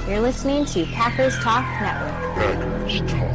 You're listening to Packers Talk Network. Packers Talk.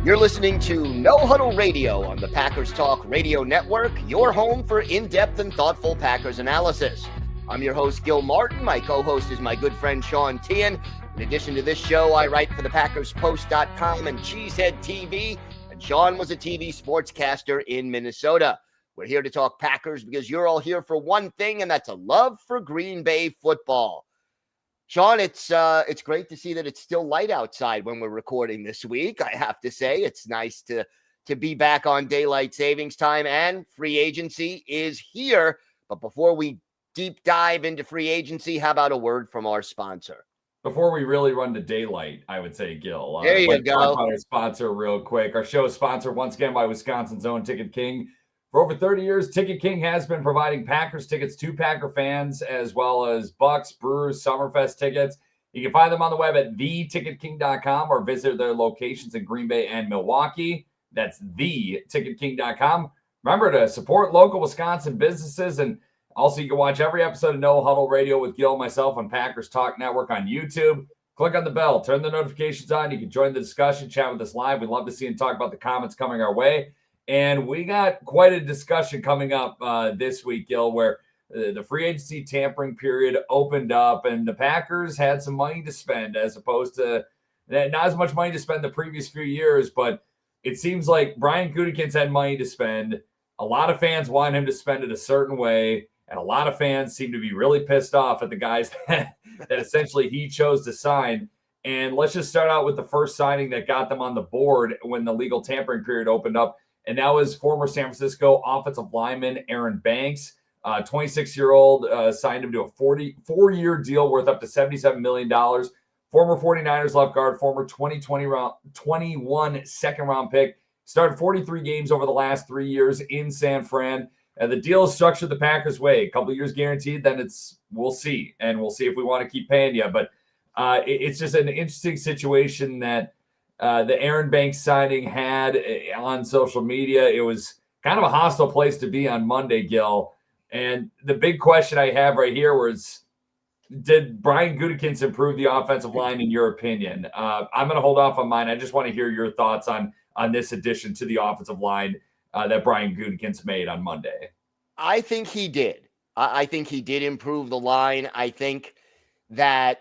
You're listening to No Huddle Radio on the Packers Talk Radio Network, your home for in-depth and thoughtful Packers analysis. I'm your host, Gil Martin. My co-host is my good friend, Sean Tehan. In addition to this show, I write for the PackersPost.com and Cheesehead TV, and Sean was a TV sportscaster in Minnesota. We're here to talk Packers because you're all here for one thing, and that's a love for Green Bay football. Sean, it's great to see that it's still light outside when we're recording this week. I have to say, it's nice to be back on daylight savings time, and free agency is here. But before we deep dive into free agency, how about a word from our sponsor? Before we really run to daylight, I would say, Gil. There you go. Talk about our sponsor real quick. Our show is sponsored once again by Wisconsin's own Ticket King. For over 30 years, Ticket King has been providing Packers tickets to Packer fans, as well as Bucks, Brewers, Summerfest tickets. You can find them on the web at theticketking.com or visit their locations in Green Bay and Milwaukee. That's theticketking.com. Remember to support local Wisconsin businesses, and also you can watch every episode of No Huddle Radio with Gil and myself on Packers Talk Network on YouTube. Click on the bell, turn the notifications on. You can join the discussion, chat with us live. We'd love to see and talk about the comments coming our way. And we got quite a discussion coming up this week, Gil, where the free agency tampering period opened up and the Packers had some money to spend, as opposed to not as much money to spend the previous few years. But it seems like Brian Gutekunst had money to spend. A lot of fans want him to spend it a certain way. And a lot of fans seem to be really pissed off at the guys that essentially he chose to sign. And let's just start out with the first signing that got them on the board when the legal tampering period opened up. And that was former San Francisco offensive lineman Aaron Banks, 26-year-old, signed him to a 4-year deal worth up to $77 million. Former 49ers left guard, former 2021 second-round pick. Started 43 games over the last 3 years in San Fran. And the deal is structured the Packers' way. A couple of years guaranteed, then we'll see. And we'll see if we want to keep paying you. But it's just an interesting situation that the Aaron Banks signing had on social media. It was kind of a hostile place to be on Monday, Gil. And the big question I have right here was, did Brian Gutekunst improve the offensive line in your opinion? I'm going to hold off on mine. I just want to hear your thoughts on this addition to the offensive line that Brian Gutekunst made on Monday. I think he did. I think he did improve the line. I think that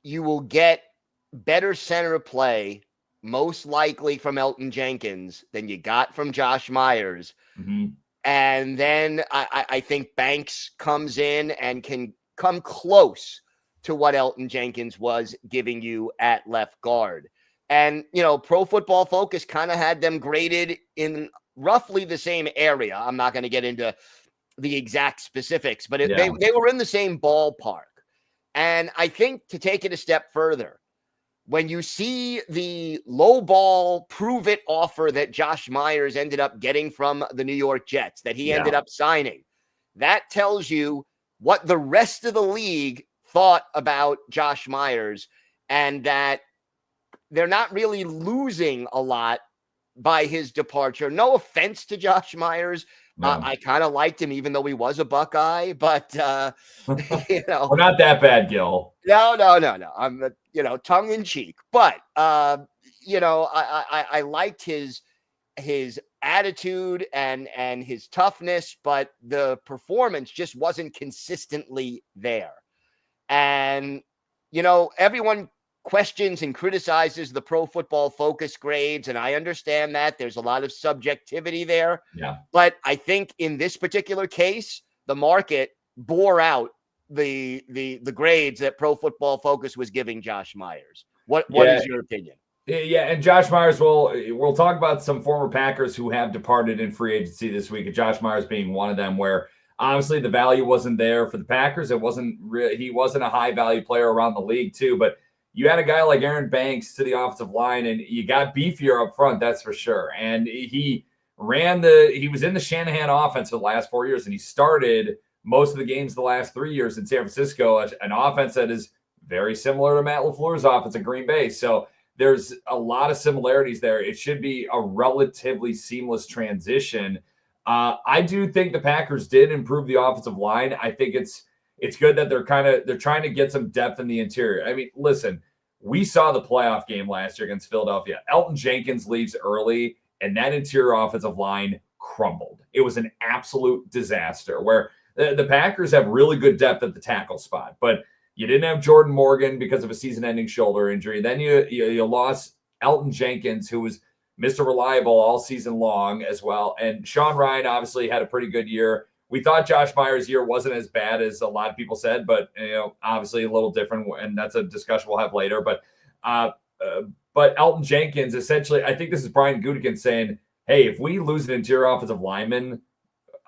you will get better center of play, most likely from Elton Jenkins, than you got from Josh Myers. Mm-hmm. And then I think Banks comes in and can come close to what Elton Jenkins was giving you at left guard. And, Pro Football Focus kind of had them graded in roughly the same area. I'm not going to get into the exact specifics, but they were in the same ballpark. And I think to take it a step further, when you see the low ball prove it offer that Josh Myers ended up getting from the New York Jets, that he ended up signing, that tells you what the rest of the league thought about Josh Myers, and that they're not really losing a lot by his departure. No offense to Josh Myers. No. I kind of liked him, even though he was a Buckeye, but, We're not that bad, Gil. No. I'm, tongue in cheek, but, I liked his attitude and his toughness, but the performance just wasn't consistently there. And, everyone questions and criticizes the Pro Football Focus grades, and I understand that there's a lot of subjectivity there. Yeah. But I think in this particular case, the market bore out the grades that Pro Football Focus was giving Josh Myers. What is your opinion? Yeah, and Josh Myers, we'll talk about some former Packers who have departed in free agency this week, and Josh Myers being one of them, where obviously the value wasn't there for the Packers. He wasn't a high value player around the league too, but you had a guy like Aaron Banks to the offensive line, and you got beefier up front, that's for sure. And he was in the Shanahan offense for the last 4 years, and he started most of the games the last 3 years in San Francisco, an offense that is very similar to Matt LaFleur's offense in Green Bay. So there's a lot of similarities there. It should be a relatively seamless transition. I do think the Packers did improve the offensive line. I think it's good that they're trying to get some depth in the interior. I mean, listen, we saw the playoff game last year against Philadelphia. Elton Jenkins leaves early, and that interior offensive line crumbled. It was an absolute disaster where the Packers have really good depth at the tackle spot, but you didn't have Jordan Morgan because of a season-ending shoulder injury. Then you lost Elton Jenkins, who was Mr. Reliable all season long as well. And Sean Ryan obviously had a pretty good year. We thought Josh Myers' year wasn't as bad as a lot of people said, but obviously a little different, and that's a discussion we'll have later. But Elton Jenkins, essentially, I think this is Brian Gutekunst saying, hey, if we lose an interior offensive lineman,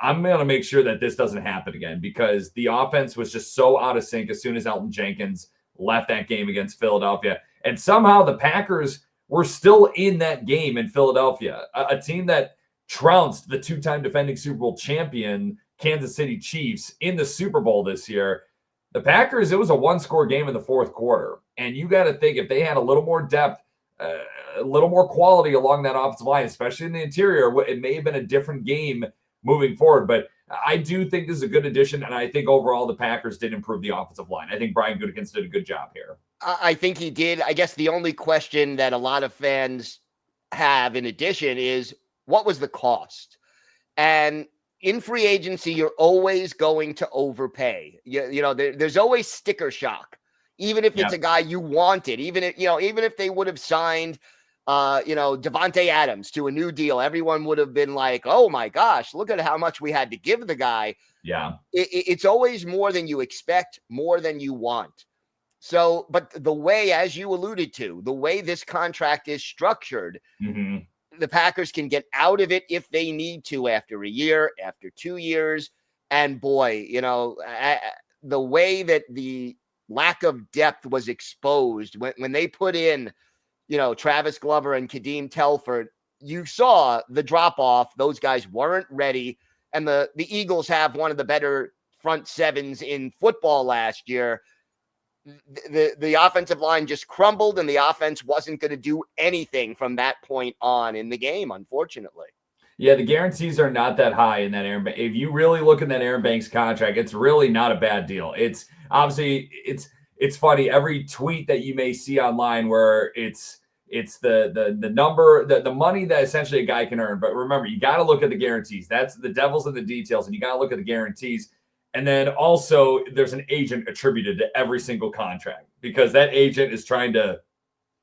I'm going to make sure that this doesn't happen again, because the offense was just so out of sync as soon as Elton Jenkins left that game against Philadelphia. And somehow the Packers were still in that game in Philadelphia, a team that trounced the two-time defending Super Bowl champion Kansas City Chiefs in the Super Bowl this year. The Packers, it was a one-score game in the fourth quarter. And you got to think, if they had a little more depth, a little more quality along that offensive line, especially in the interior, it may have been a different game moving forward. But I do think this is a good addition, and I think overall the Packers did improve the offensive line. I think Brian Gutekunst did a good job here. I think he did. I guess the only question that a lot of fans have in addition is, what was the cost? And in free agency, you're always going to overpay. There's always sticker shock, even if it's a guy you wanted. Even if they would have signed, Devontae Adams to a new deal, everyone would have been like, "Oh my gosh, look at how much we had to give the guy." Yeah, it's always more than you expect, more than you want. So, but the way, as you alluded to, the way this contract is structured. Mm-hmm. The Packers can get out of it if they need to after a year, after 2 years. And boy, the way that the lack of depth was exposed when they put in, Travis Glover and Kadeem Telford, you saw the drop off. Those guys weren't ready. And the Eagles have one of the better front sevens in football last year. The offensive line just crumbled, and the offense wasn't going to do anything from that point on in the game, unfortunately. Yeah, the guarantees are not that high in that Aaron. If you really look in that Aaron Banks contract, it's really not a bad deal. It's obviously it's funny. Every tweet that you may see online where it's the number, the money that essentially a guy can earn. But remember, you got to look at the guarantees. That's the devil's in the details, and you got to look at the guarantees. And then also there's an agent attributed to every single contract, because that agent is trying to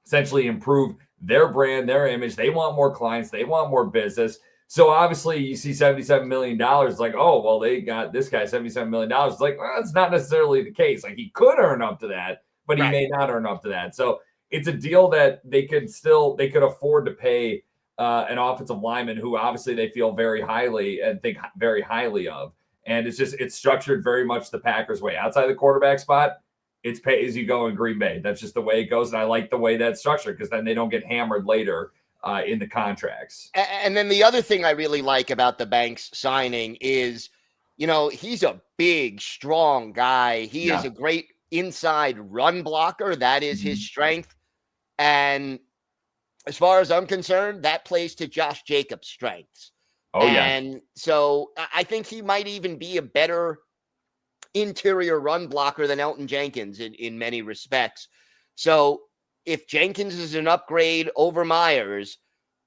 essentially improve their brand, their image. They want more clients. They want more business. So obviously you see $77 million, like, oh, well, they got this guy $77 million. It's like, well, that's not necessarily the case. Like, he could earn up to that, but he may not earn up to that. So it's a deal that they could afford to pay an offensive lineman who obviously they feel very highly and think very highly of. And it's structured very much the Packers way. Outside the quarterback spot, it's pay as you go in Green Bay. That's just the way it goes. And I like the way that's structured, because then they don't get hammered later in the contracts. And then the other thing I really like about the Banks signing is, he's a big, strong guy. He is a great inside run blocker. That is his strength. And as far as I'm concerned, that plays to Josh Jacobs' strengths. And so I think he might even be a better interior run blocker than Elton Jenkins in many respects. So if Jenkins is an upgrade over Myers,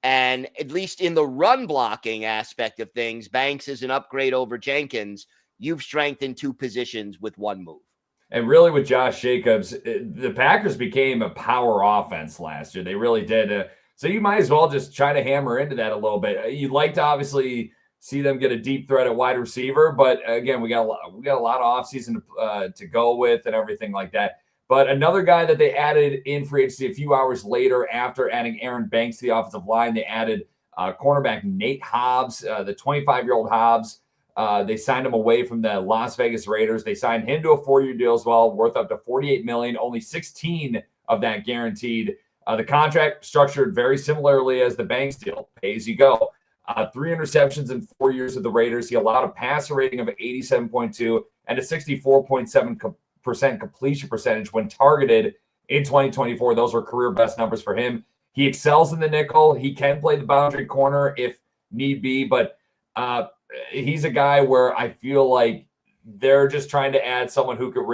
and at least in the run blocking aspect of things, Banks is an upgrade over Jenkins, you've strengthened two positions with one move. And really with Josh Jacobs, the Packers became a power offense last year. They really did. So you might as well just try to hammer into that a little bit. You'd like to obviously see them get a deep threat at wide receiver, but again, we got a lot of offseason to go with and everything like that. But another guy that they added in free agency a few hours later after adding Aaron Banks to the offensive line, they added cornerback Nate Hobbs, the 25-year-old Hobbs. They signed him away from the Las Vegas Raiders. They signed him to a 4-year deal as well, worth up to $48 million, only 16 of that guaranteed. The contract structured very similarly as the Banks deal, pay as you go. 3 interceptions in 4 years with the Raiders. He allowed a passer rating of 87.2 and a 64.7% completion percentage when targeted in 2024. Those were career best numbers for him. He excels in the nickel. He can play the boundary corner if need be, but He's a guy where I feel like they're just trying to add someone who could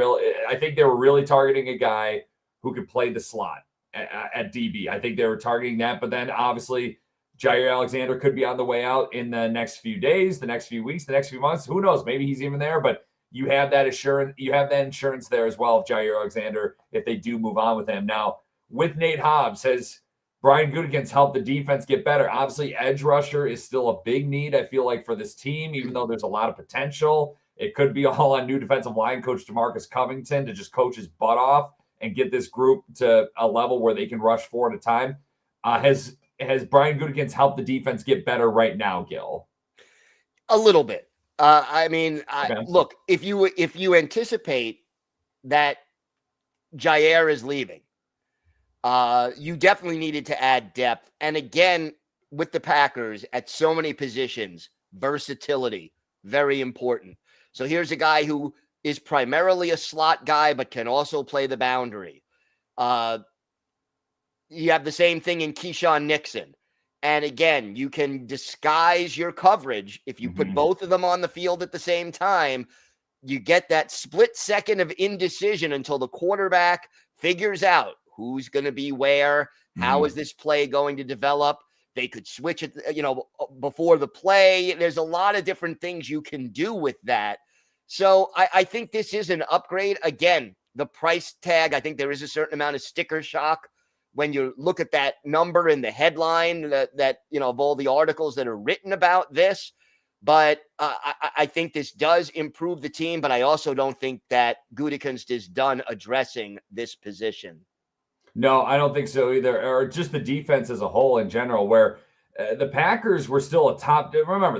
I think they were really targeting a guy who could play the slot at DB. I think they were targeting that, but then obviously Jair Alexander could be on the way out in the next few days, the next few weeks, the next few months. Who knows? Maybe he's even there, but you have that assurance. You have that insurance there as well of Jair Alexander if they do move on with him. Now, with Nate Hobbs, has Brian Gutekunst helped the defense get better? Obviously, edge rusher is still a big need, I feel like, for this team, even though there's a lot of potential. It could be all on new defensive line coach DeMarcus Covington to just coach his butt off and get this group to a level where they can rush 4 at a time. Has Brian Gutekunst helped the defense get better right now, Gil? A little bit. Look, if you anticipate that Jair is leaving, you definitely needed to add depth. And again, with the Packers at so many positions, versatility, very important. So here's a guy who is primarily a slot guy, but can also play the boundary. You have the same thing in Keyshawn Nixon. And again, you can disguise your coverage. If you put both of them on the field at the same time, you get that split second of indecision until the quarterback figures out who's going to be where, how is this play going to develop. They could switch it, before the play. There's a lot of different things you can do with that. So I think this is an upgrade. Again, the price tag, I think there is a certain amount of sticker shock when you look at that number in the headline that of all the articles that are written about this. But I think this does improve the team, but I also don't think that Gutekunst is done addressing this position. No, I don't think so either, or just the defense as a whole in general, where the Packers were still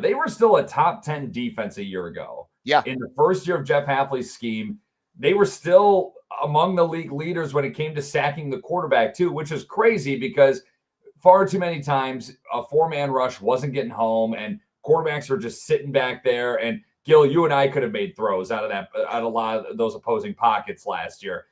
they were still a top 10 defense a year ago. Yeah. In the first year of Jeff Hafley's scheme, they were still among the league leaders when it came to sacking the quarterback too, which is crazy because far too many times a 4-man rush wasn't getting home and quarterbacks were just sitting back there. And Gil, you and I could have made throws out of a lot of those opposing pockets last year.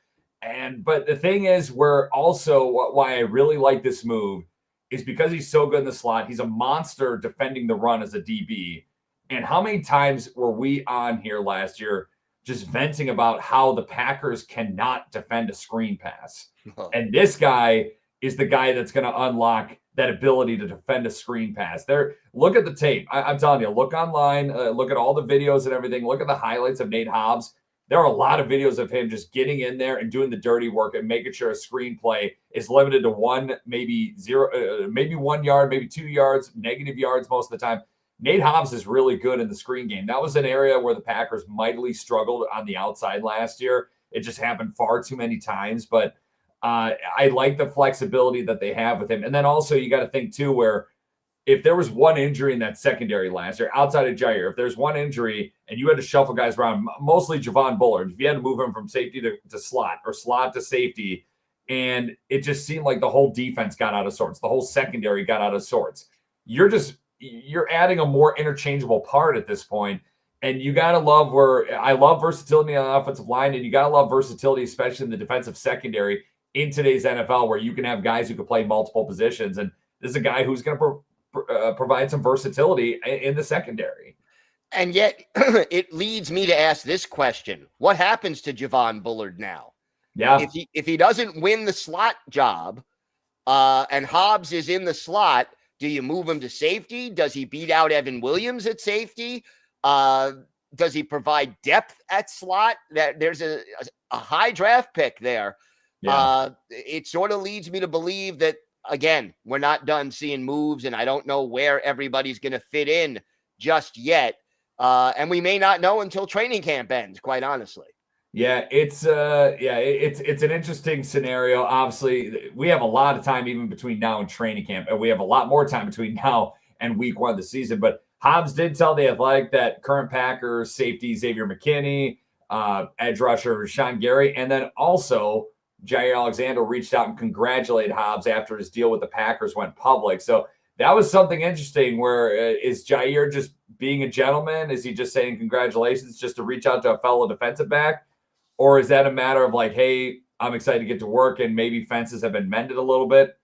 But the thing is, why I really like this move is because he's so good in the slot. He's a monster defending the run as a DB. And how many times were we on here last year just venting about how the Packers cannot defend a screen pass? And this guy is the guy that's going to unlock that ability to defend a screen pass. Look at the tape. I'm telling you, look online, look at all the videos and everything. Look at the highlights of Nate Hobbs. There are a lot of videos of him just getting in there and doing the dirty work and making sure a screenplay is limited to 1, maybe 0, maybe 1 yard, maybe 2 yards, negative yards most of the time. Nate Hobbs is really good in the screen game. That was an area where the Packers mightily struggled on the outside last year. It just happened far too many times, but I like the flexibility that they have with him. And then also you got to think too, where if there was one injury in that secondary last year, outside of Jair, if there's one injury and you had to shuffle guys around, mostly Javon Bullard, if you had to move him from safety to slot or slot to safety, and it just seemed like the whole defense got out of sorts, the whole secondary got out of sorts. You're adding a more interchangeable part at this point. And you got to love I love versatility on the offensive line, and you got to love versatility, especially in the defensive secondary in today's NFL, where you can have guys who can play multiple positions. And this is a guy who's going to provide some versatility in the secondary. And yet it leads me to ask this question. What happens to Javon Bullard now? Yeah. If he doesn't win the slot job and Hobbs is in the slot, do you move him to safety? Does he beat out Evan Williams at safety? Does he provide depth at slot? There's a high draft pick there. Yeah. It sort of leads me to believe that, again, we're not done seeing moves, and I don't know where everybody's going to fit in just yet. And we may not know until training camp ends, quite honestly. Yeah, it's an interesting scenario. Obviously, we have a lot of time even between now and training camp, and we have a lot more time between now and week 1 of the season. But Hobbs did tell The Athletic that current Packers safety Xavier McKinney, edge rusher Rashawn Gary, and then also Jair Alexander reached out and congratulated Hobbs after his deal with the Packers went public. So that was something interesting. Where is Jair just being a gentleman? Is he just saying congratulations just to reach out to a fellow defensive back? Or is that a matter of like, hey, I'm excited to get to work and maybe fences have been mended a little bit?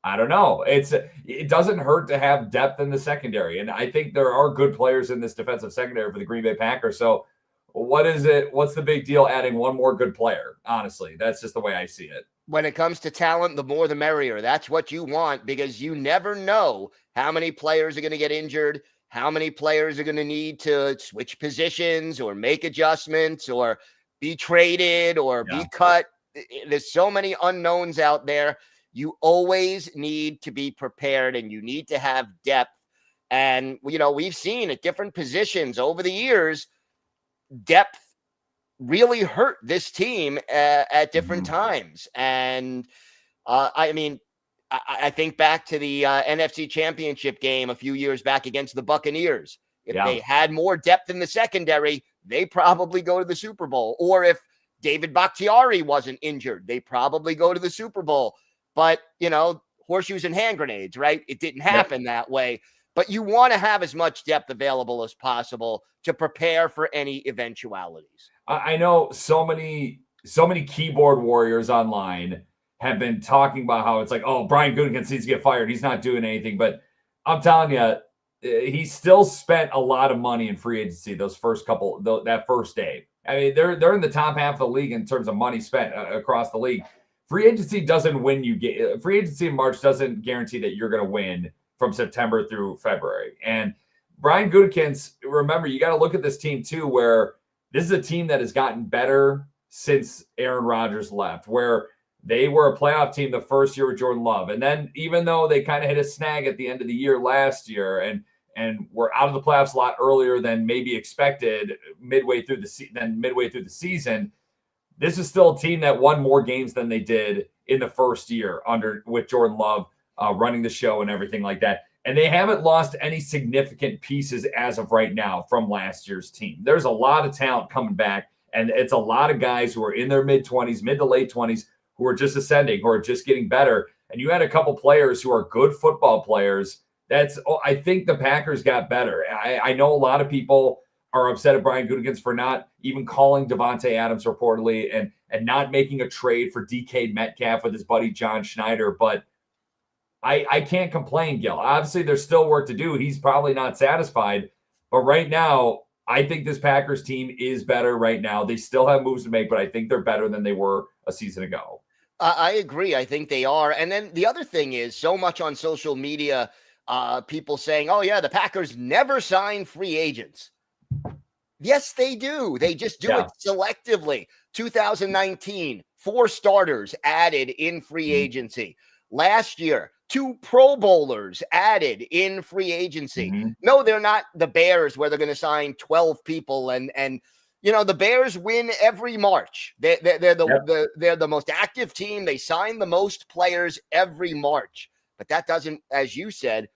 I don't know. It doesn't hurt to have depth in the secondary. And I think there are good players in this defensive secondary for the Green Bay Packers. So what is it? What's the big deal adding one more good player? Honestly, that's just the way I see it. When it comes to talent, the more the merrier. That's what you want, because you never know how many players are going to get injured, how many players are going to need to switch positions or make adjustments or be traded or be cut. There's so many unknowns out there. You always need to be prepared, and you need to have depth. And, we've seen at different positions over the years, depth really hurt this team at different times. And I think back to the NFC Championship game a few years back against the Buccaneers. If they had more depth in the secondary, they probably go to the Super Bowl. Or if David Bakhtiari wasn't injured, they probably go to the Super Bowl. But, horseshoes and hand grenades, right? It didn't happen that way. But you want to have as much depth available as possible to prepare for any eventualities. I know so many keyboard warriors online have been talking about how it's like, oh, Brian Gutekunst needs to get fired. He's not doing anything. But I'm telling you, he still spent a lot of money in free agency that first day. I mean, they're in the top half of the league in terms of money spent across the league. Free agency doesn't win you. Free agency in March doesn't guarantee that you're going to win from September through February. And Brian Gutekunst, remember, you got to look at this team too, where this is a team that has gotten better since Aaron Rodgers left, where they were a playoff team the first year with Jordan Love. And then even though they kind of hit a snag at the end of the year last year and were out of the playoffs a lot earlier than maybe expected midway through the season, this is still a team that won more games than they did in the first year with Jordan Love running the show and everything like that. And they haven't lost any significant pieces as of right now from last year's team. There's a lot of talent coming back, and it's a lot of guys who are in their mid to late 20s, who are just ascending, who are just getting better. And you had a couple players who are good football players. I think the Packers got better. I know a lot of people are upset at Brian Gutekunst for not even calling Devontae Adams reportedly and not making a trade for DK Metcalf with his buddy John Schneider. But I can't complain, Gil. Obviously, there's still work to do. He's probably not satisfied. But right now, I think this Packers team is better right now. They still have moves to make, but I think they're better than they were a season ago. I agree. I think they are. And then the other thing is, so much on social media, people saying, oh, yeah, the Packers never sign free agents. Yes, they do. They just do it selectively. 2019, 4 starters added in free agency. Last year, 2 Pro Bowlers added in free agency. No, they're not the Bears where they're going to sign 12 people and the Bears win every March. They're the most active team. They sign the most players every March. But that doesn't, as you said,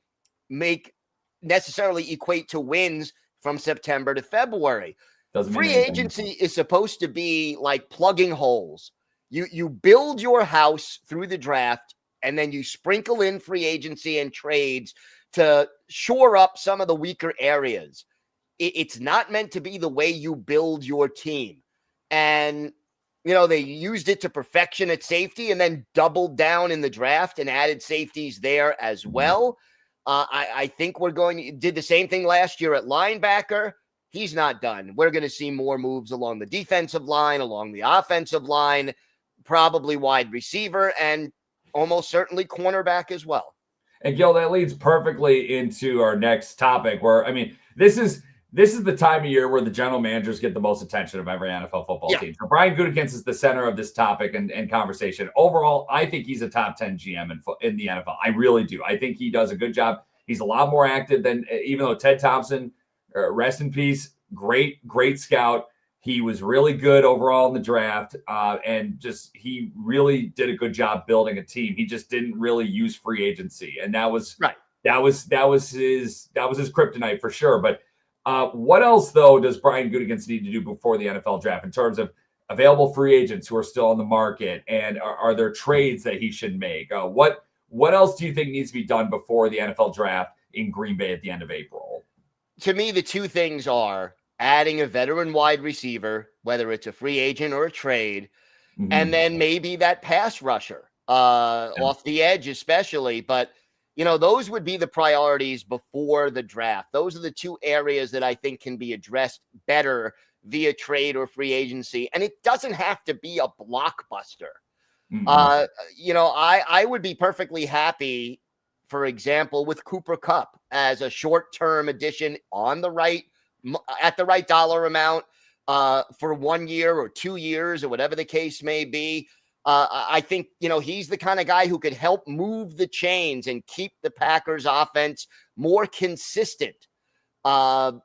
necessarily equate to wins from September to February. Free agency is supposed to be like plugging holes. You build your house through the draft, and then you sprinkle in free agency and trades to shore up some of the weaker areas. It's not meant to be the way you build your team. And, they used it to perfection at safety and then doubled down in the draft and added safeties there as well. I think did the same thing last year at linebacker. He's not done. We're going to see more moves along the defensive line, along the offensive line, probably wide receiver, and almost certainly cornerback as well. And Gil, that leads perfectly into our next topic where, this is the time of year where the general managers get the most attention of every NFL football team. So Brian Gutekunst is the center of this topic and conversation. Overall, I think he's a top 10 GM in the NFL. I really do. I think he does a good job. He's a lot more active than, even though Ted Thompson, rest in peace, great scout. He was really good overall in the draft, and he really did a good job building a team. He just didn't really use free agency, and that was right. That was his kryptonite for sure. But what else though does Brian Gutekunst need to do before the NFL draft in terms of available free agents who are still on the market, and are there trades that he should make? What else do you think needs to be done before the NFL draft in Green Bay at the end of April? To me, the two things are adding a veteran wide receiver, whether it's a free agent or a trade, and then maybe that pass rusher. off the edge, especially. But, those would be the priorities before the draft. Those are the two areas that I think can be addressed better via trade or free agency. And it doesn't have to be a blockbuster. Mm-hmm. I would be perfectly happy, for example, with Cooper Kupp as a short-term addition at the right dollar amount for 1 year or 2 years or whatever the case may be. I think, he's the kind of guy who could help move the chains and keep the Packers offense more consistent. And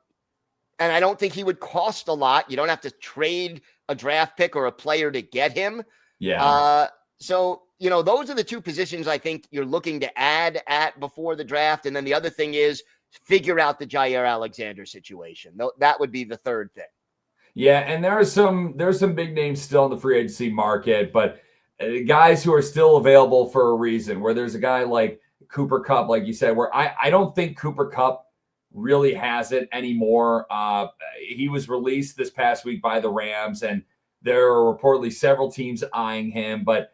I don't think he would cost a lot. You don't have to trade a draft pick or a player to get him. Yeah. So, those are the two positions I think you're looking to add at before the draft. And then the other thing is figure out the Jair Alexander situation. That would be the third thing. Yeah, and there's some big names still in the free agency market, but guys who are still available for a reason, where there's a guy like Cooper Kupp, like you said, where I don't think Cooper Kupp really has it anymore. He was released this past week by the Rams, and there are reportedly several teams eyeing him, but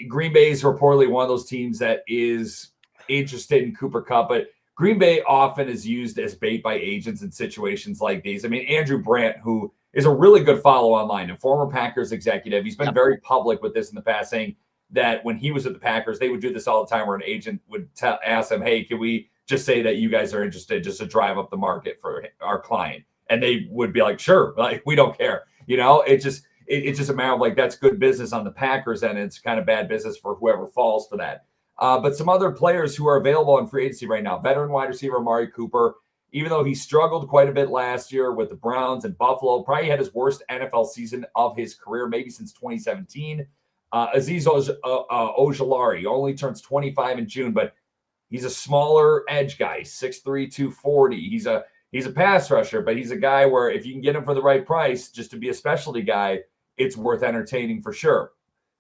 Green Bay is reportedly one of those teams that is interested in Cooper Kupp, but Green Bay often is used as bait by agents in situations like these. I mean, Andrew Brandt, who is a really good follow online, a former Packers executive. He's been very public with this in the past, saying that when he was at the Packers, they would do this all the time where an agent would ask them, hey, can we just say that you guys are interested just to drive up the market for our client? And they would be like, sure, like, we don't care. It's just a matter of like, that's good business on the Packers, and it's kind of bad business for whoever falls for that. But some other players who are available in free agency right now, veteran wide receiver Amari Cooper, even though he struggled quite a bit last year with the Browns and Buffalo, probably had his worst NFL season of his career, maybe since 2017. Azeez Ojulari only turns 25 in June, but he's a smaller edge guy, 6'3", 240. He's a pass rusher, but he's a guy where if you can get him for the right price, just to be a specialty guy, it's worth entertaining for sure.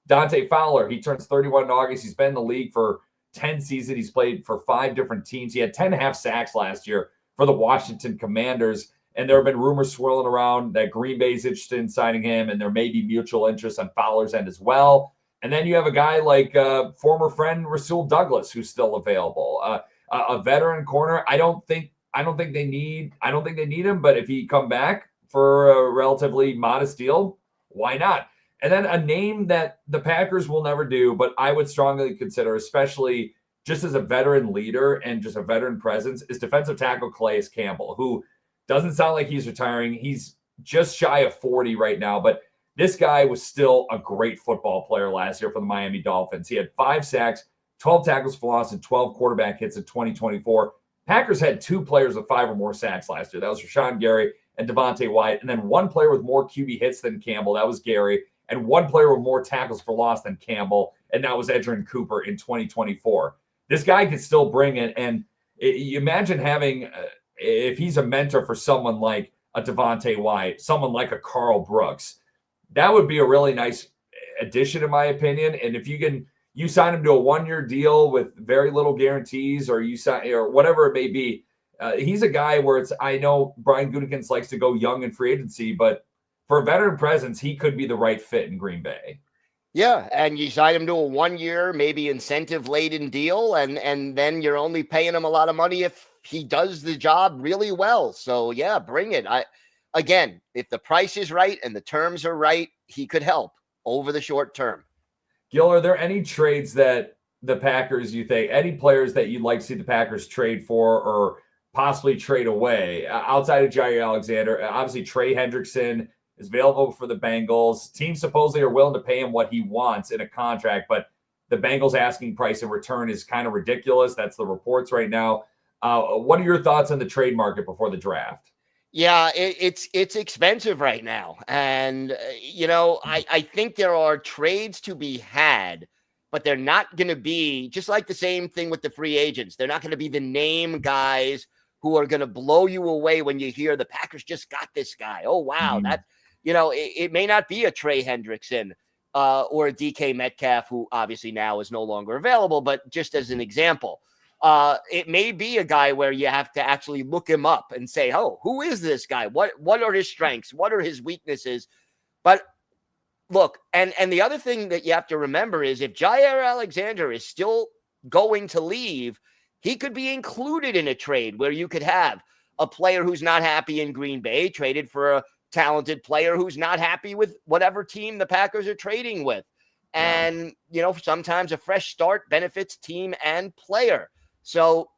Dante Fowler, he turns 31 in August. He's been in the league for 10 seasons. He's played for 5 different teams. He had 10.5 sacks last year for the Washington Commanders, and there have been rumors swirling around that Green Bay's interested in signing him, and there may be mutual interest on Fowler's end as well. And then you have a guy like former friend Rasul Douglas, who's still available, a veteran corner. I don't think they need him, but if he come back for a relatively modest deal, why not? And then a name that the Packers will never do, but I would strongly consider, especially just as a veteran leader and just a veteran presence, is defensive tackle Calais Campbell, who doesn't sound like he's retiring. He's just shy of 40 right now, but this guy was still a great football player last year for the Miami Dolphins. He had 5 sacks, 12 tackles for loss, and 12 quarterback hits in 2024. Packers had 2 players with 5 or more sacks last year. That was Rashawn Gary and Devontae Wyatt, and then 1 player with more QB hits than Campbell. That was Gary, and 1 player with more tackles for loss than Campbell, and that was Edgerrin Cooper in 2024. This guy can still bring it, and you imagine having, if he's a mentor for someone like a Devontae Wyatt, someone like a Carl Brooks, that would be a really nice addition, in my opinion. And if you sign him to a 1-year deal with very little guarantees, or you sign, or whatever it may be, he's a guy where I know Brian Gutekunst likes to go young in free agency, but for a veteran presence, he could be the right fit in Green Bay. Yeah, and you sign him to a 1-year, maybe incentive-laden deal, and then you're only paying him a lot of money if he does the job really well. So, yeah, bring it. Again, if the price is right and the terms are right, he could help over the short term. Gil, are there any trades that the Packers, you think, any players that you'd like to see the Packers trade for or possibly trade away outside of Jair Alexander? Obviously, Trey Hendrickson is available for the Bengals. Teams supposedly are willing to pay him what he wants in a contract, but the Bengals asking price in return is kind of ridiculous. That's the reports right now. What are your thoughts on the trade market before the draft? Yeah, it's expensive right now. And, I think there are trades to be had, but they're not going to be, just like the same thing with the free agents, they're not going to be the name guys who are going to blow you away when you hear the Packers just got this guy. Oh, wow. That, it may not be a Trey Hendrickson or a DK Metcalf, who obviously now is no longer available, but just as an example, it may be a guy where you have to actually look him up and say, oh, who is this guy? What are his strengths? What are his weaknesses? But look, and the other thing that you have to remember is if Jair Alexander is still going to leave, he could be included in a trade where you could have a player who's not happy in Green Bay traded for a talented player who's not happy with whatever team the Packers are trading with. And, sometimes a fresh start benefits team and player. So,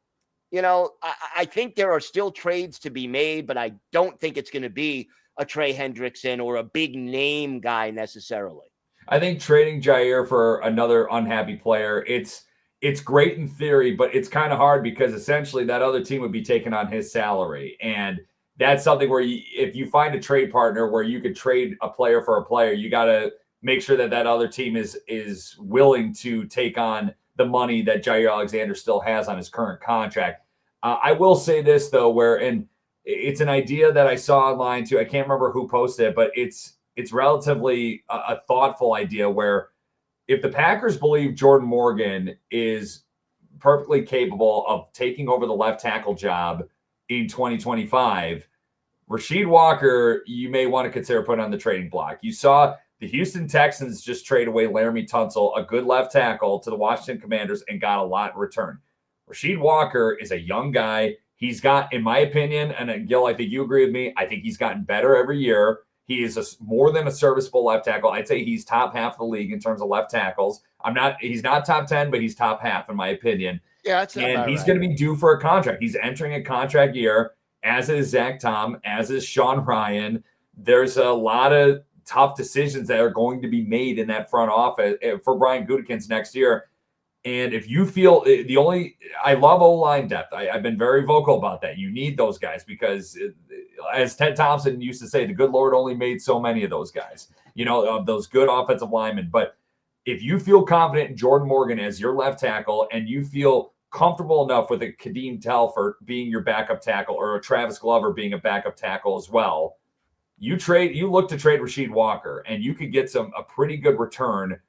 I think there are still trades to be made, but I don't think it's going to be a Trey Hendrickson or a big name guy necessarily. I think trading Jair for another unhappy player, it's great in theory, but it's kind of hard because essentially that other team would be taking on his salary. And that's something where if you find a trade partner where you could trade a player for a player, you got to make sure that other team is willing to take on the money that Jair Alexander still has on his current contract. I will say this, though, and it's an idea that I saw online too. I can't remember who posted it, but it's relatively a thoughtful idea where if the Packers believe Jordan Morgan is perfectly capable of taking over the left tackle job in 2025, Rasheed Walker, you may want to consider putting on the trading block. You saw the Houston Texans just trade away Laramie Tunsil, a good left tackle, to the Washington Commanders and got a lot in return. Rasheed Walker is a young guy. He's got, in my opinion, and Gil, I think you agree with me, I think he's gotten better every year. He is more than a serviceable left tackle. I'd say he's top half of the league in terms of left tackles. He's not top 10, but he's top half in my opinion. Yeah, that's and he's going to be due for a contract. He's entering a contract year, as is Zach Tom, as is Sean Ryan. There's a lot of tough decisions that are going to be made in that front office for Brian Gutekunst next year. And if you feel I love O-line depth. I've been very vocal about that. You need those guys because as Ted Thompson used to say, the good Lord only made so many of those guys, of those good offensive linemen. But if you feel confident in Jordan Morgan as your left tackle and you feel comfortable enough with a Kadeem Telford being your backup tackle or a Travis Glover being a backup tackle as well, you look to trade Rasheed Walker and you could get a pretty good return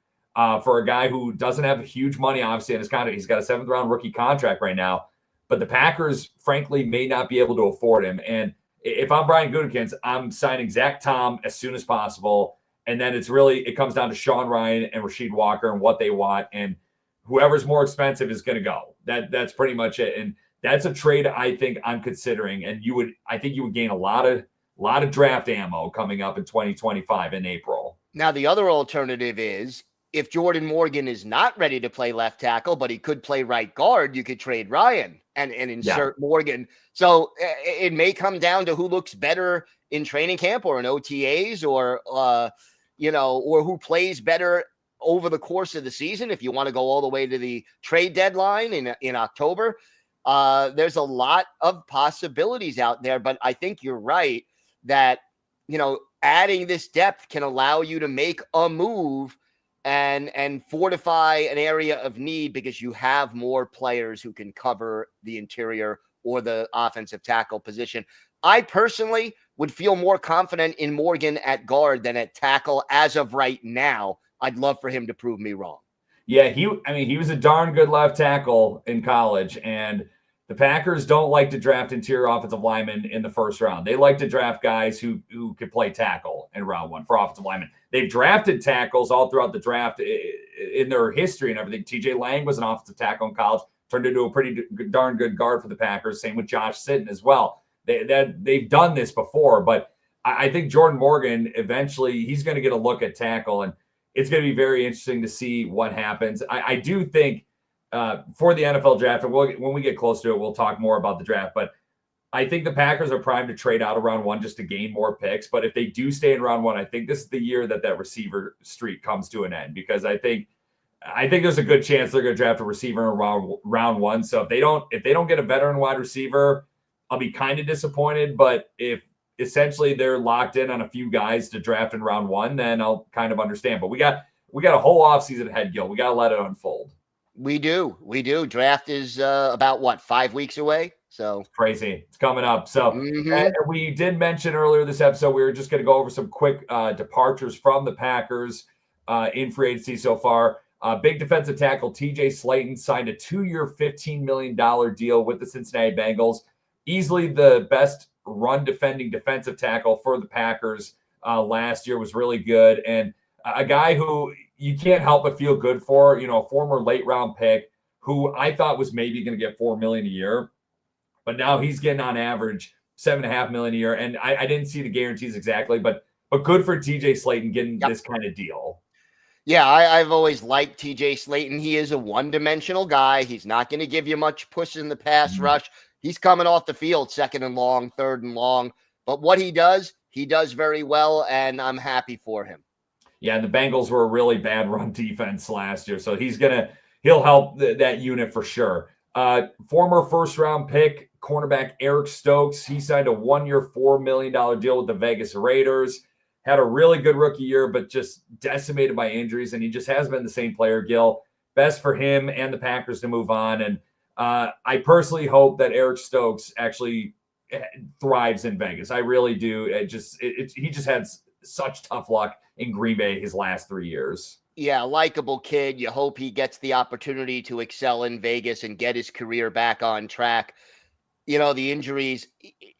for a guy who doesn't have huge money, obviously, in his contract. He's got a 7th-round rookie contract right now, but the Packers, frankly, may not be able to afford him. And if I'm Brian Gutekunst, I'm signing Zach Tom as soon as possible. And then it comes down to Sean Ryan and Rasheed Walker and what they want. And whoever's more expensive is going to go. That's pretty much it. And that's a trade I think I'm considering. And I think you would gain a lot of draft ammo coming up in 2025 in April. Now, the other alternative is if Jordan Morgan is not ready to play left tackle, but he could play right guard, you could trade Ryan and insert Morgan. So it may come down to who looks better in training camp or in OTAs or who plays better over the course of the season. If you want to go all the way to the trade deadline in October, there's a lot of possibilities out there, but I think you're right that, adding this depth can allow you to make a move and fortify an area of need because you have more players who can cover the interior or the offensive tackle position. I personally would feel more confident in Morgan at guard than at tackle as of right now. I'd love for him to prove me wrong. Yeah, he was a darn good left tackle in college, and the Packers don't like to draft interior offensive linemen in the first round. They like to draft guys who could play tackle in round 1 for offensive linemen. They've drafted tackles all throughout the draft in their history and everything. TJ Lang was an offensive tackle in college, turned into a pretty darn good guard for the Packers. Same with Josh Sitton as well. They've done this before, but I think Jordan Morgan, eventually he's going to get a look at tackle, and it's going to be very interesting to see what happens. I do think for the NFL draft, and when we get close to it, we'll talk more about the draft, but I think the Packers are primed to trade out of round 1 just to gain more picks. But if they do stay in round 1, I think this is the year that receiver streak comes to an end, because I think there's a good chance they're going to draft a receiver in round 1. So if they don't get a veteran wide receiver, I'll be kind of disappointed. But if essentially they're locked in on a few guys to draft in round 1, then I'll kind of understand. But we got a whole offseason ahead, Gil. We got to let it unfold. We do. Draft is about 5 weeks away. So it's crazy. It's coming up. So we did mention earlier this episode, we were just going to go over some quick departures from the Packers in free agency so far. Big defensive tackle TJ Slayton signed a 2-year, $15 million deal with the Cincinnati Bengals. Easily the best run defending defensive tackle for the Packers last year, was really good. And a guy who you can't help but feel good for, a former late round pick who I thought was maybe going to get $4 million a year, but now he's getting on average $7.5 million a year. And I didn't see the guarantees exactly, but good for TJ Slayton getting this kind of deal. Yeah, I've always liked TJ Slayton. He is a one-dimensional guy. He's not going to give you much push in the pass rush. He's coming off the field second and long, third and long. But what he does very well, and I'm happy for him. Yeah, and the Bengals were a really bad run defense last year, so he'll help that unit for sure. Former first-round pick, cornerback Eric Stokes, he signed a 1-year, $4 million deal with the Vegas Raiders. Had a really good rookie year, but just decimated by injuries, and he just has been the same player, Gil. Best for him and the Packers to move on, and I personally hope that Eric Stokes actually thrives in Vegas. I really do. He just had such tough luck in Green Bay his last 3 years. Yeah, likable kid. You hope he gets the opportunity to excel in Vegas and get his career back on track. The injuries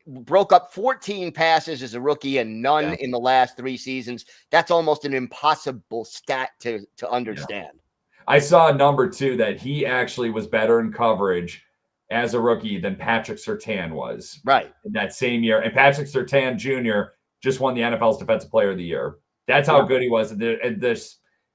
broke up 14 passes as a rookie and none in the last 3 seasons. That's almost an impossible stat to understand. Yeah. I saw a number too that he actually was better in coverage as a rookie than Patrick Surtain was. Right. In that same year. And Patrick Surtain Jr. just won the NFL's Defensive Player of the Year. That's how good he was.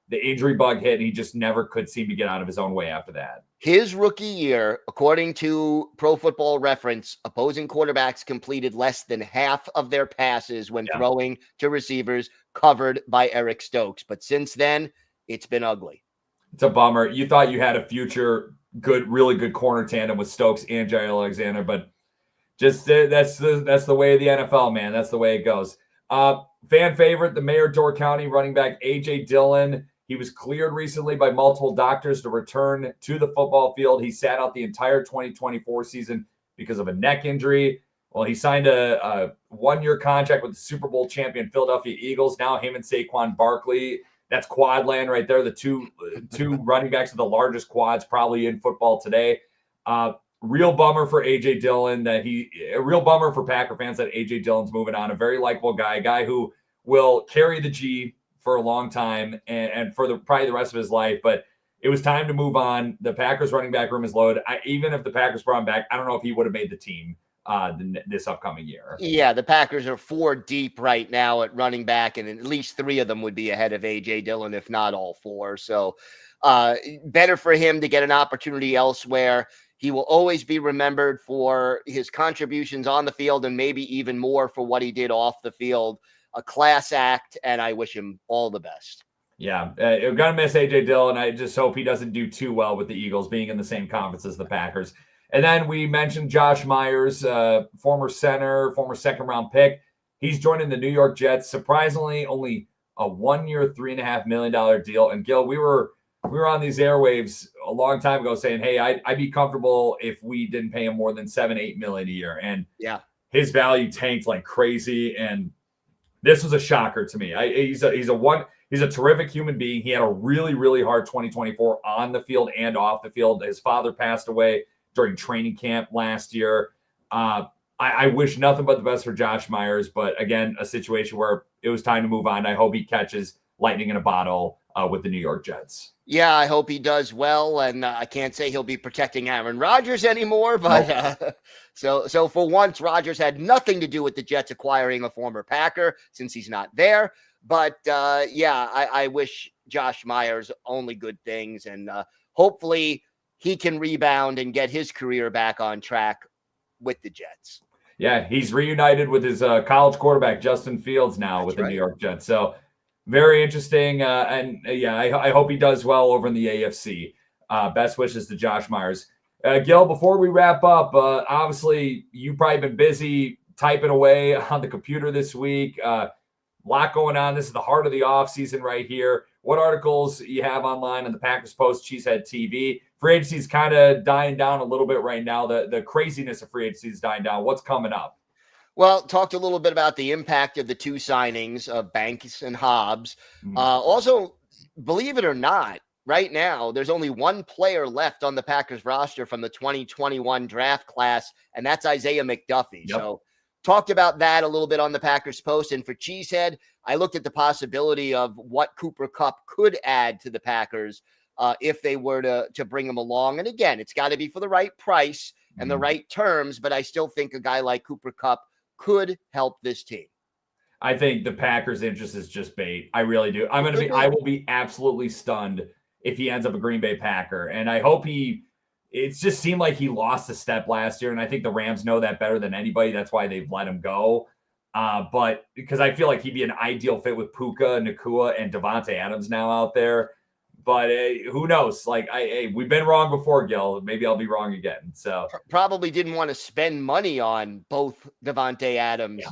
The injury bug hit, and he just never could seem to get out of his own way after that. His rookie year, according to Pro Football Reference, opposing quarterbacks completed less than half of their passes when throwing to receivers covered by Eric Stokes. But since then, it's been ugly. It's a bummer. You thought you had a future really good corner tandem with Stokes and Jair Alexander, but just that's the way of the NFL, man. That's the way it goes. Fan favorite, the Mayor Door County running back A.J. Dillon. He was cleared recently by multiple doctors to return to the football field. He sat out the entire 2024 season because of a neck injury. Well, he signed a 1-year contract with the Super Bowl champion Philadelphia Eagles. Now him and Saquon Barkley, that's quad land right there. The two running backs of the largest quads probably in football today. Real bummer for A.J. Dillon a real bummer for Packer fans that A.J. Dillon's moving on. A very likable guy, a guy who will carry the G for a long time and for probably the rest of his life. But it was time to move on. The Packers running back room is loaded. Even if the Packers brought him back, I don't know if he would have made the team this upcoming year. Yeah, the Packers are 4 deep right now at running back, and at least 3 of them would be ahead of A.J. Dillon, if not all 4. So better for him to get an opportunity elsewhere. He will always be remembered for his contributions on the field and maybe even more for what he did off the field. A class act, and I wish him all the best. Yeah, you're going to miss A.J. Dillon. I just hope he doesn't do too well with the Eagles being in the same conference as the Packers. And then we mentioned Josh Myers, former center, former second-round pick. He's joining the New York Jets. Surprisingly, only a 1-year, $3.5 million deal. And Gil, we were on these airwaves a long time ago saying, hey, I'd be comfortable if we didn't pay him more than $7-8 million a year. And his value tanked like crazy. And this was a shocker to me. He's a terrific human being. He had a really, really hard 2024 on the field and off the field. His father passed away during training camp last year. I wish nothing but the best for Josh Myers, but again, a situation where it was time to move on. I hope he catches lightning in a bottle with the New York Jets. Yeah, I hope he does well, and I can't say he'll be protecting Aaron Rodgers anymore, but so for once, Rodgers had nothing to do with the Jets acquiring a former Packer since he's not there. But I wish Josh Myers only good things, and hopefully he can rebound and get his career back on track with the Jets. Yeah, he's reunited with his college quarterback, Justin Fields, now with the New York Jets. So very interesting. I hope he does well over in the AFC. Best wishes to Josh Myers. Gil, before we wrap up, obviously you've probably been busy typing away on the computer this week. Lot going on. This is the heart of the offseason right here. What articles you have online on the Packers Post, Cheesehead TV? Free agency is kind of dying down a little bit right now. The craziness of free agency is dying down. What's coming up? Well, talked a little bit about the impact of the 2 signings of Banks and Hobbs. Also, believe it or not, right now, there's only 1 player left on the Packers roster from the 2021 draft class, and that's Isaiah McDuffie. Yep. So talked about that a little bit on the Packers Post. And for Cheesehead, I looked at the possibility of what Cooper Kupp could add to the Packers if they were to bring him along. And again, it's got to be for the right price and the right terms, but I still think a guy like Cooper Kupp could help this team. I think the Packers' interest is just bait. I really do. I will be absolutely stunned if he ends up a Green Bay Packer. And I hope it just seemed like he lost a step last year. And I think the Rams know that better than anybody. That's why they've let him go. But because I feel like he'd be an ideal fit with Puka, Nakua, and Devontae Adams now out there. But who knows? Like, we've been wrong before, Gil. Maybe I'll be wrong again. So probably didn't want to spend money on both Devontae Adams,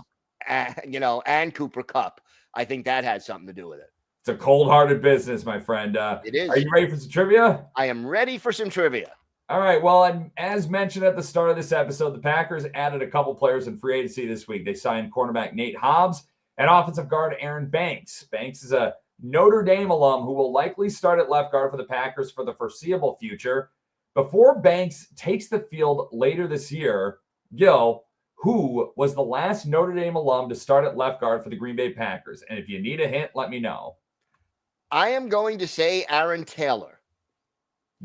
and Cooper Kupp. I think that had something to do with it. It's a cold-hearted business, my friend. It is. Are you ready for some trivia? I am ready for some trivia. All right. Well, as mentioned at the start of this episode, the Packers added a couple players in free agency this week. They signed cornerback Nate Hobbs and offensive guard Aaron Banks. Banks is a Notre Dame alum who will likely start at left guard for the Packers for the foreseeable future. Before Banks takes the field later this year, Gil, who was the last Notre Dame alum to start at left guard for the Green Bay Packers? And if you need a hint, let me know. I am going to say Aaron Taylor.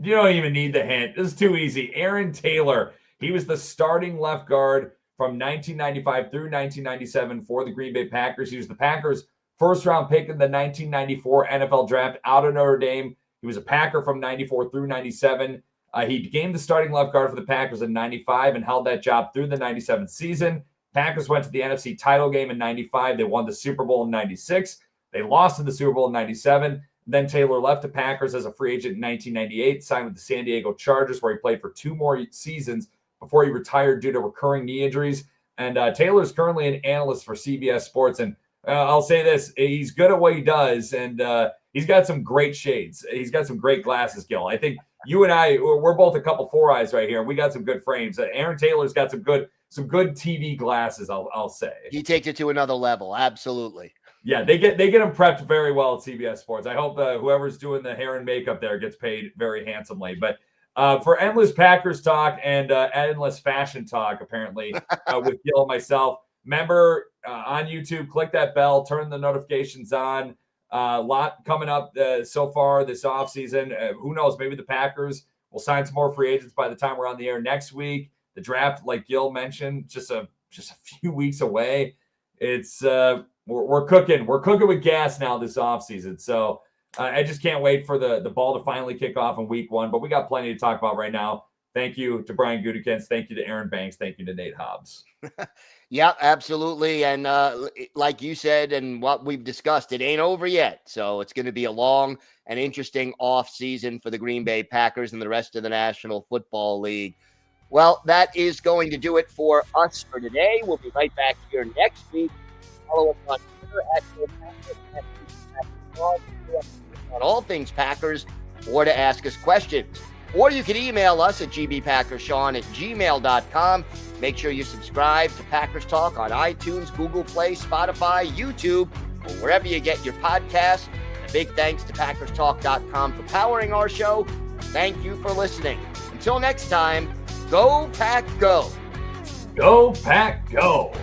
You don't even need the hint. This is too easy. Aaron Taylor. He was the starting left guard from 1995 through 1997 for the Green Bay Packers. He was the Packers' first-round pick in the 1994 NFL Draft out of Notre Dame. He was a Packer from 94 through 97. He became the starting left guard for the Packers in 95 and held that job through the 97 season. Packers went to the NFC title game in 95. They won the Super Bowl in 96. They lost in the Super Bowl in 97. Then Taylor left the Packers as a free agent in 1998, signed with the San Diego Chargers, where he played for 2 more seasons before he retired due to recurring knee injuries. And Taylor is currently an analyst for CBS Sports. And I'll say this, he's good at what he does, and he's got some great shades. He's got some great glasses, Gil. I think you and I, we're both a couple 4 eyes right here. We got some good frames. Aaron Taylor's got some good TV glasses, I'll say. He takes it to another level, absolutely. Yeah, they get him prepped very well at CBS Sports. I hope whoever's doing the hair and makeup there gets paid very handsomely. But for endless Packers talk and endless fashion talk, apparently, with Gil and myself, remember on YouTube, click that bell, turn the notifications on. A lot coming up so far this offseason. Who knows? Maybe the Packers will sign some more free agents by the time we're on the air next week. The draft, like Gil mentioned, just a few weeks away. It's we're cooking. We're cooking with gas now this offseason. So I just can't wait for the ball to finally kick off in week 1. But we got plenty to talk about right now. Thank you to Brian Gutekunst. Thank you to Aaron Banks. Thank you to Nate Hobbs. Yeah, absolutely. And like you said, and what we've discussed, it ain't over yet. So it's going to be a long and interesting off season for the Green Bay Packers and the rest of the National Football League. Well, that is going to do it for us for today. We'll be right back here next week. Follow us on Twitter on all things Packers, or to ask us questions. Or you can email us at gbpackerssean@gmail.com. Make sure you subscribe to Packers Talk on iTunes, Google Play, Spotify, YouTube, or wherever you get your podcasts. A big thanks to PackersTalk.com for powering our show. Thank you for listening. Until next time, go Pack Go. Go Pack Go.